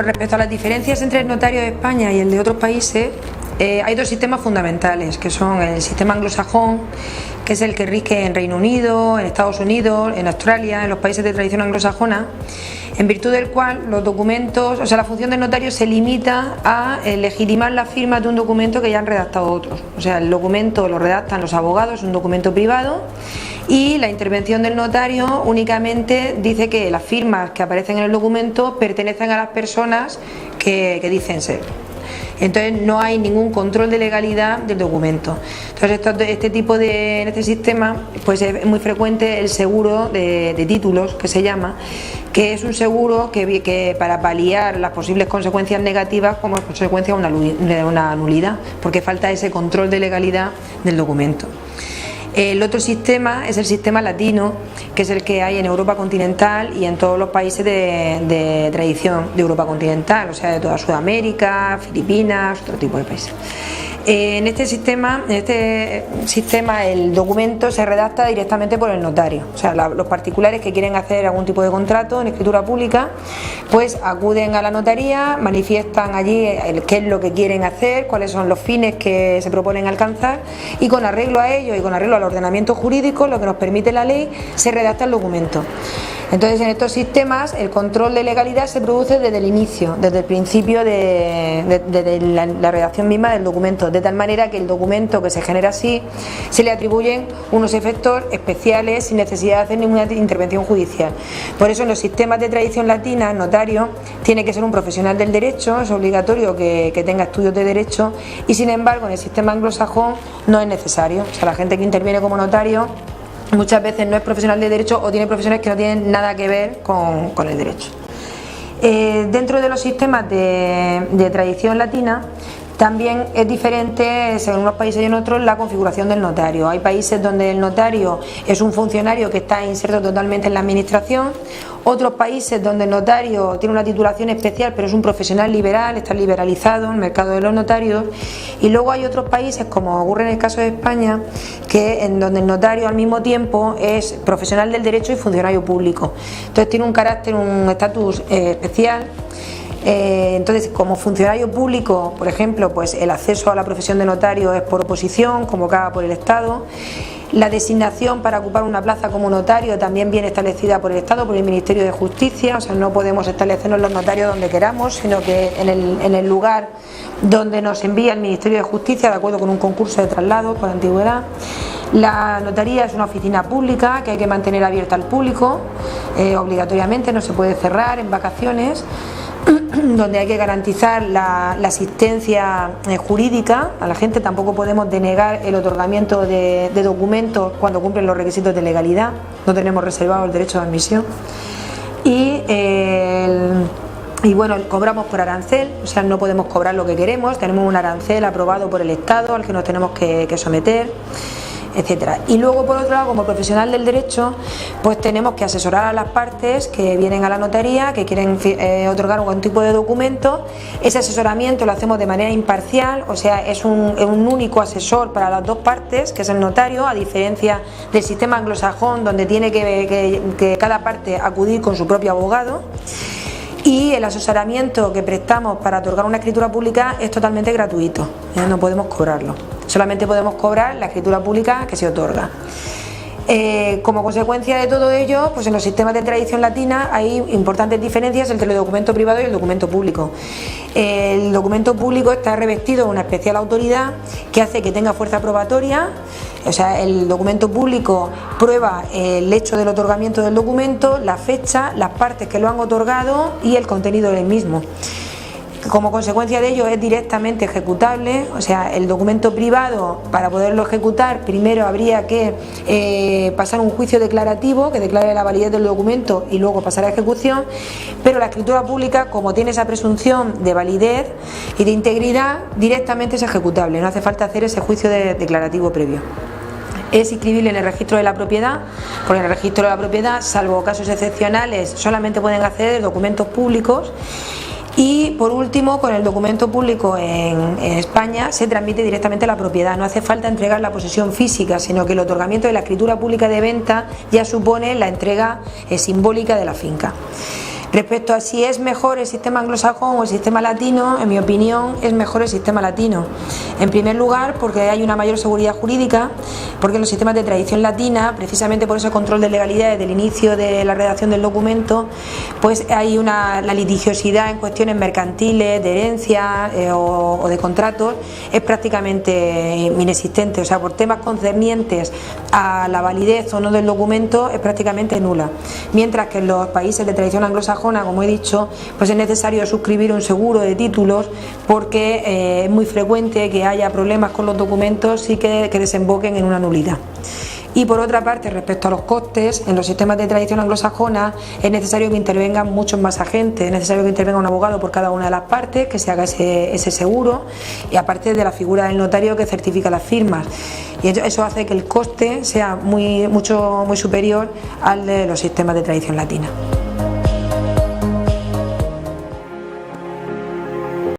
Bueno, respecto a las diferencias entre el notario de España y el de otros países, hay dos sistemas fundamentales, que son el sistema anglosajón, que es el que rige en Reino Unido, en Estados Unidos, en Australia, en los países de tradición anglosajona, en virtud del cual los documentos, o sea, la función del notario se limita a legitimar la firma de un documento que ya han redactado otros. O sea, el documento lo redactan los abogados, es un documento privado, y la intervención del notario únicamente dice que las firmas que aparecen en el documento pertenecen a las personas que dicen ser. Entonces no hay ningún control de legalidad del documento. Entonces en este sistema pues es muy frecuente el seguro de títulos, que se llama, que es un seguro que para paliar las posibles consecuencias negativas como consecuencia de una nulidad, porque falta ese control de legalidad del documento. El otro sistema es el sistema latino, que es el que hay en Europa continental y en todos los países de tradición de Europa continental, o sea, de toda Sudamérica, Filipinas, otro tipo de países. En este sistema el documento se redacta directamente por el notario. O sea, los particulares que quieren hacer algún tipo de contrato en escritura pública, pues acuden a la notaría, manifiestan allí qué es lo que quieren hacer, cuáles son los fines que se proponen alcanzar, y con arreglo a ello y con arreglo al ordenamiento jurídico, lo que nos permite la ley, se redacta el documento. Entonces, en estos sistemas el control de legalidad se produce desde el inicio, desde el principio de la redacción misma del documento, de tal manera que el documento que se genera así se le atribuyen unos efectos especiales sin necesidad de hacer ninguna intervención judicial. Por eso en los sistemas de tradición latina el notario tiene que ser un profesional del derecho, es obligatorio que tenga estudios de derecho, y sin embargo en el sistema anglosajón no es necesario. O sea, la gente que interviene como notario muchas veces no es profesional de derecho o tiene profesiones que no tienen nada que ver con el derecho. Dentro de los sistemas de tradición latina también es diferente, según unos países y en otros, la configuración del notario. Hay países donde el notario es un funcionario que está inserto totalmente en la administración, otros países donde el notario tiene una titulación especial pero es un profesional liberal, está liberalizado en el mercado de los notarios, y luego hay otros países, como ocurre en el caso de España, en donde el notario al mismo tiempo es profesional del derecho y funcionario público. Entonces tiene un estatus especial. Entonces, como funcionario público, por ejemplo, pues el acceso a la profesión de notario es por oposición, convocada por el Estado. La designación para ocupar una plaza como notario también viene establecida por el Estado, por el Ministerio de Justicia. O sea, no podemos establecernos los notarios donde queramos, sino que en el lugar donde nos envía el Ministerio de Justicia, de acuerdo con un concurso de traslado por antigüedad. La notaría es una oficina pública que hay que mantener abierta al público, obligatoriamente, no se puede cerrar en vacaciones, donde hay que garantizar la asistencia jurídica a la gente. Tampoco podemos denegar el otorgamiento de documentos cuando cumplen los requisitos de legalidad, no tenemos reservado el derecho de admisión. Y bueno, cobramos por arancel, o sea, no podemos cobrar lo que queremos, tenemos un arancel aprobado por el Estado al que nos tenemos que someter, etcétera. Y luego, por otro lado, como profesional del derecho, pues tenemos que asesorar a las partes que vienen a la notaría, que quieren otorgar algún tipo de documento. Ese asesoramiento lo hacemos de manera imparcial, o sea, es un único asesor para las dos partes, que es el notario, a diferencia del sistema anglosajón, donde tiene que cada parte acudir con su propio abogado. Y el asesoramiento que prestamos para otorgar una escritura pública es totalmente gratuito, no podemos cobrarlo, solamente podemos cobrar la escritura pública que se otorga. Como consecuencia de todo ello, pues en los sistemas de tradición latina hay importantes diferencias entre el documento privado y el documento público. El documento público está revestido de una especial autoridad que hace que tenga fuerza probatoria. O sea, el documento público prueba el hecho del otorgamiento del documento, la fecha, las partes que lo han otorgado y el contenido del mismo. Como consecuencia de ello es directamente ejecutable. O sea, el documento privado, para poderlo ejecutar, primero habría que pasar un juicio declarativo que declare la validez del documento y luego pasar a ejecución, pero la escritura pública, como tiene esa presunción de validez y de integridad, directamente es ejecutable, no hace falta hacer ese juicio declarativo previo. Es inscribible en el registro de la propiedad, porque en el registro de la propiedad, salvo casos excepcionales, solamente pueden acceder documentos públicos. Y por último, con el documento público en España se transmite directamente la propiedad, no hace falta entregar la posesión física, sino que el otorgamiento de la escritura pública de venta ya supone la entrega simbólica de la finca. Respecto a si es mejor el sistema anglosajón o el sistema latino, en mi opinión es mejor el sistema latino. En primer lugar, porque hay una mayor seguridad jurídica, porque en los sistemas de tradición latina, precisamente por ese control de legalidad desde el inicio de la redacción del documento, pues hay la litigiosidad en cuestiones mercantiles, de herencia o de contratos, es prácticamente inexistente. O sea, por temas concernientes a la validez o no del documento es prácticamente nula. Mientras que en los países de tradición anglosajona, como he dicho, pues es necesario suscribir un seguro de títulos porque es muy frecuente que haya problemas con los documentos y que desemboquen en una nulidad. Y por otra parte, respecto a los costes, en los sistemas de tradición anglosajona es necesario que intervengan muchos más agentes, es necesario que intervenga un abogado por cada una de las partes, que se haga ese seguro, y aparte de la figura del notario que certifica las firmas. Y eso hace que el coste sea muy superior al de los sistemas de tradición latina.